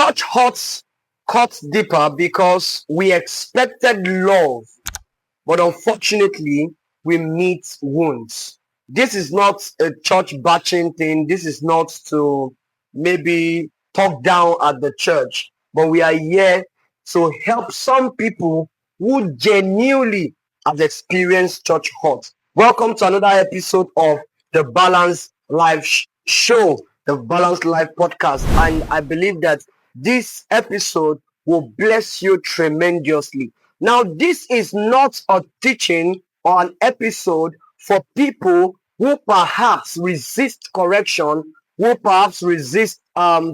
Church hurts cuts deeper because we expected love, but unfortunately, we meet wounds. This is not a church batching thing. This is not to maybe talk down at the church, but we are here to help some people who genuinely have experienced church hurt. Welcome to another episode of the Balance Life Show, the Balance Life podcast. And I believe that this episode will bless you tremendously. Now, this is not a teaching or an episode for people who perhaps resist correction, who perhaps resist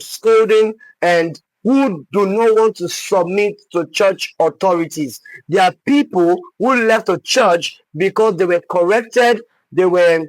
scolding, and who do not want to submit to church authorities. There are people who left the church because they were corrected, they were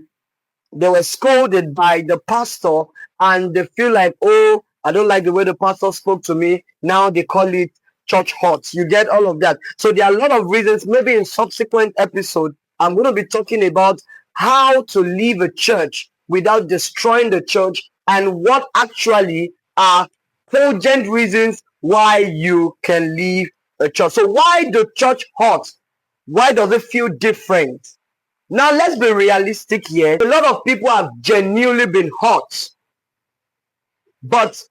scolded by the pastor, and they feel like, oh, I don't like the way the pastor spoke to me. Now they call it church hurt. You get all of that. So there are a lot of reasons. Maybe in subsequent episode, I'm going to be talking about how to leave a church without destroying the church and what actually are cogent reasons why you can leave a church. So why the church hurt? Why does it feel different? Now, let's be realistic here. A lot of people have genuinely been hurt, but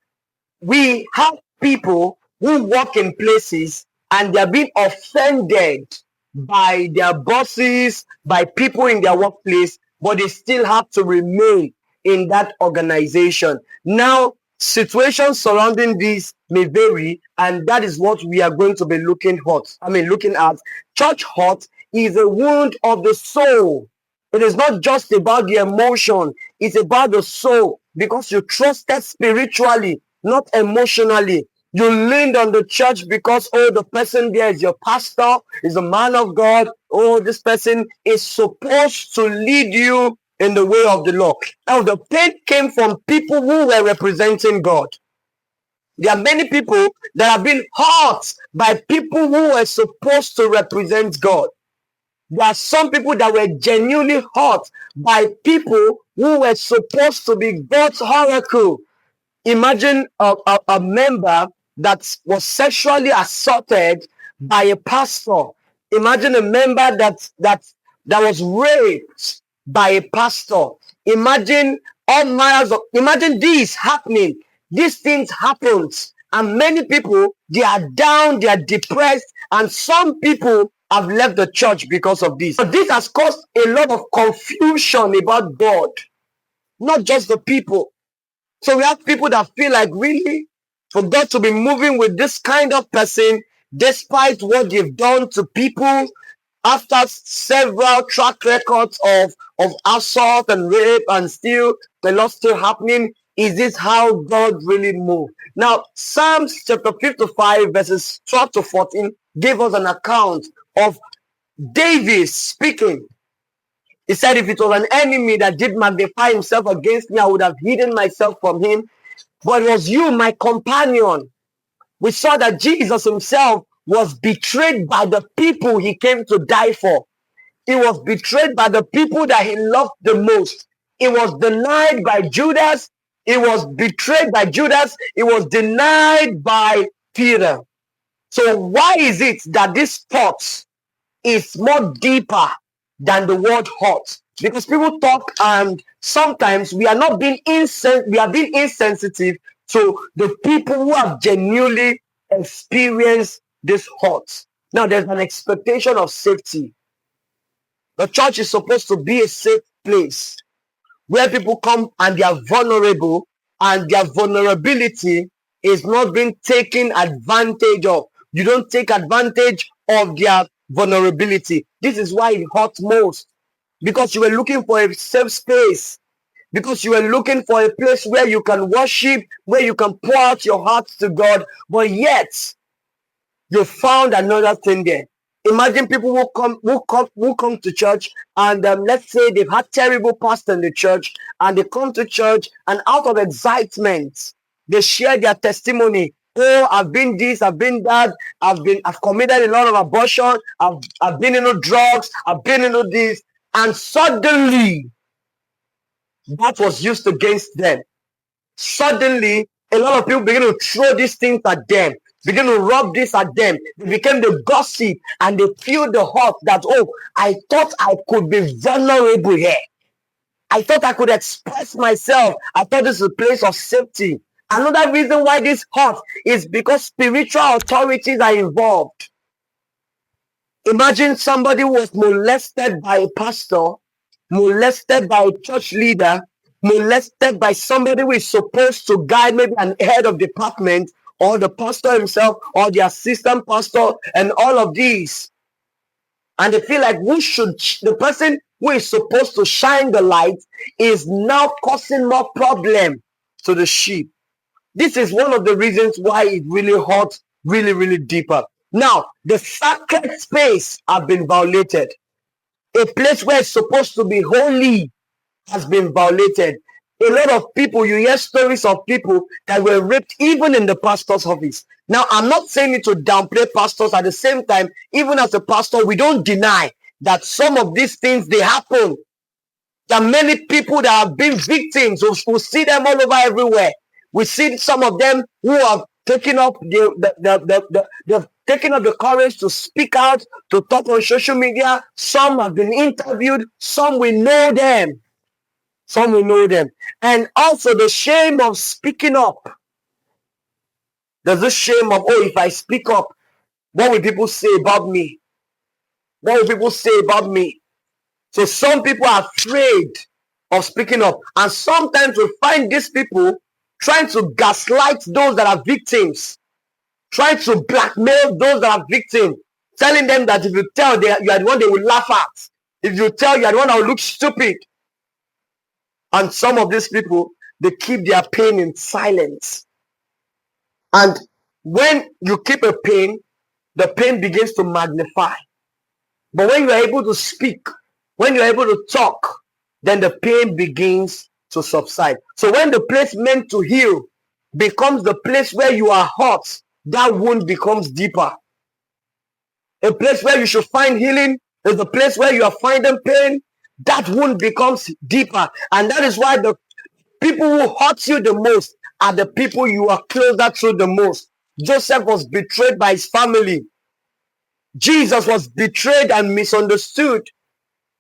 we have people who work in places and they're being offended by their bosses, by people in their workplace, but they still have to remain in that organization. Now, situations surrounding this may vary, and that is what we are going to be looking at. Church hurt is a wound of the soul. It is not just about the emotion, it's about the soul, because you trusted spiritually, not emotionally. You leaned on the church because, oh, the person there is your pastor, is a man of God. Oh, this person is supposed to lead you in the way of the Lord. Now, the pain came from people who were representing God. There are many people that have been hurt by people who were supposed to represent God. There are some people that were genuinely hurt by people who were supposed to be God's oracle. Imagine a member that was sexually assaulted by a pastor. Imagine a member that was raped by a pastor. Imagine imagine this happening. These things happen, and many people, they are down, they are depressed, and some people have left the church because of this. But this has caused a lot of confusion about God, not just the people. So we have people that feel like, really, for God to be moving with this kind of person, despite what they've done to people, after several track records of assault and rape, and still the lot still happening. Is this how God really moved? Now, Psalms chapter 55, verses 12 to 14, gave us an account of David speaking. He said, if it was an enemy that did magnify himself against me, I would have hidden myself from him. But it was you, my companion. We saw that Jesus himself was betrayed by the people he came to die for. He was betrayed by the people that he loved the most. He was denied by Judas. He was betrayed by Judas. He was denied by Peter. So why is it that this thought is more deeper than the word hurt? Because people talk, and sometimes we are being insensitive to the people who have genuinely experienced this hurt. Now, there's an expectation of safety. The church is supposed to be a safe place where people come and they are vulnerable, and their vulnerability is not being taken advantage of. You don't take advantage of their vulnerability. This is why it hurts most, because you were looking for a safe space, because you were looking for a place where you can worship, where you can pour out your heart to God, but yet you found another thing there. Imagine people who come to church, and let's say they've had terrible past in the church, and they come to church, and out of excitement they share their testimony. Oh, I've been this, I've been that, I've committed a lot of abortion, I've been into drugs, I've been into this, and suddenly that was used against them. Suddenly A lot of people begin to throw these things at them, begin to rub this at them. They became the gossip and they feel the hurt that, oh, I thought I could be vulnerable here. I thought I could express myself. I thought this is a place of safety. Another reason why this hurt is because spiritual authorities are involved. Imagine somebody who was molested by a pastor, molested by a church leader, molested by somebody who is supposed to guide maybe an head of department or the pastor himself or the assistant pastor and all of these. And they feel like the person who is supposed to shine the light is now causing more problem to the sheep. This is one of the reasons why it really hurts really, really deeper. Now, the sacred space have been violated. A place where it's supposed to be holy has been violated. A lot of people, you hear stories of people that were raped even in the pastor's office. Now, I'm not saying it to downplay pastors. At the same time, even as a pastor, we don't deny that some of these things, they happen. There are many people that have been victims. We see them all over everywhere. We see some of them who have taken up they've taken up the courage to speak out, to talk on social media. Some have been interviewed. Some we know them. Some will know them. And also the shame of speaking up. There's this shame of, oh, if I speak up, what will people say about me? What will people say about me? So some people are afraid of speaking up. And sometimes we find these people trying to gaslight those that are victims, trying to blackmail those that are victims, telling them that if you tell, you are the one they will laugh at. If you tell, you are the one that will look stupid. And some of these people, they keep their pain in silence. And when you keep a pain, the pain begins to magnify. But when you are able to speak, when you're able to talk, then the pain begins to subside. So when the place meant to heal becomes the place where you are hurt, that wound becomes deeper. A place where you should find healing is the place where you are finding pain. That wound becomes deeper. And that is why the people who hurt you the most are the people you are closer to the most. Joseph was betrayed by his family. Jesus was betrayed and misunderstood.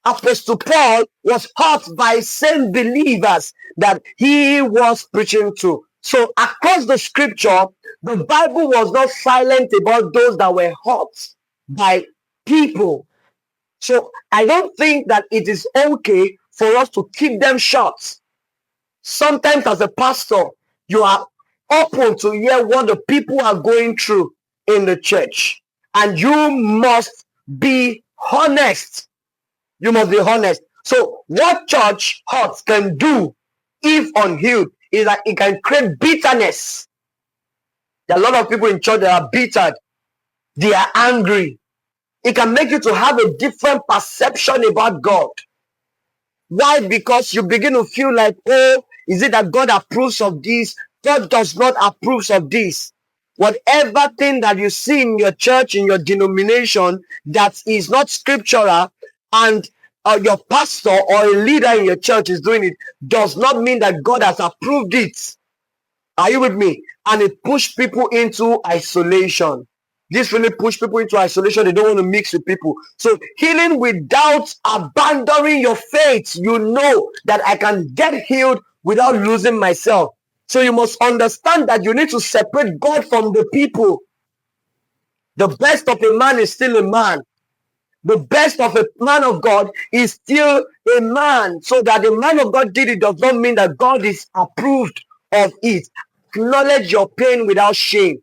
Apostle Paul was hurt by same believers that he was preaching to. So across the scripture, the Bible was not silent about those that were hurt by people. So I don't think that it is okay for us to keep them shut. Sometimes as a pastor, you are open to hear what the people are going through in the church. And you must be honest. You must be honest. So what church hurts can do, if unhealed, is that it can create bitterness. There are a lot of people in church that are bitter. They are angry. It can make you to have a different perception about God. Why? Because you begin to feel like, oh, is it that God approves of this? God does not approve of this. Whatever thing that you see in your church, in your denomination, that is not scriptural, and your pastor or a leader in your church is doing it, does not mean that God has approved it. Are you with me? And it pushed people into isolation. This really pushed people into isolation. They don't want to mix with people. So healing without abandoning your faith. You know that I can get healed without losing myself. So you must understand that you need to separate God from the people. The best of a man is still a man. The best of a man of God is still a man. So that the man of God did it does not mean that God is approved of it. Acknowledge your pain without shame.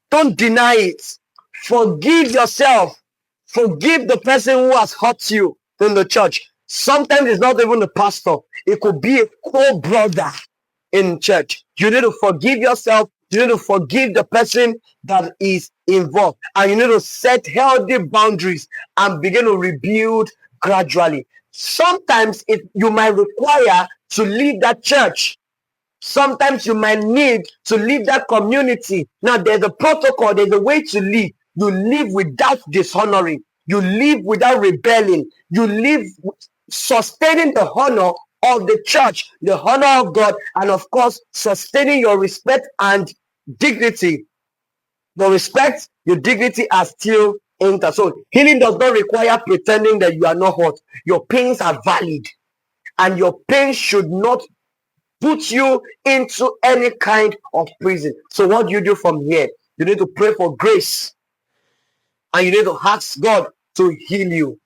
Don't deny it. Forgive yourself. Forgive the person who has hurt you in the church. Sometimes it's not even the pastor. It could be a co-brother in church. You need to forgive yourself. You need to forgive the person that is involved. And you need to set healthy boundaries and begin to rebuild gradually. Sometimes you might require to leave that church. Sometimes you might need to leave that community. Now, there's a protocol, there's a way to live. You live without dishonoring. You live without rebelling. You live sustaining the honor of the church, the honor of God, and of course, sustaining your respect and dignity. The respect, your dignity are still intact. So healing does not require pretending that you are not hurt. Your pains are valid, and your pain should not put you into any kind of prison. So what do you do from here? You need to pray for grace, and you need to ask God to heal you.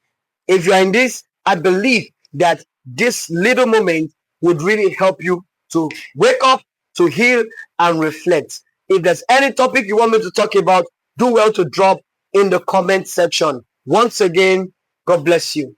If you are in this, I believe that this little moment would really help you to wake up, to heal, and reflect. If there's any topic you want me to talk about, do well to drop in the comment section. Once again, God bless you.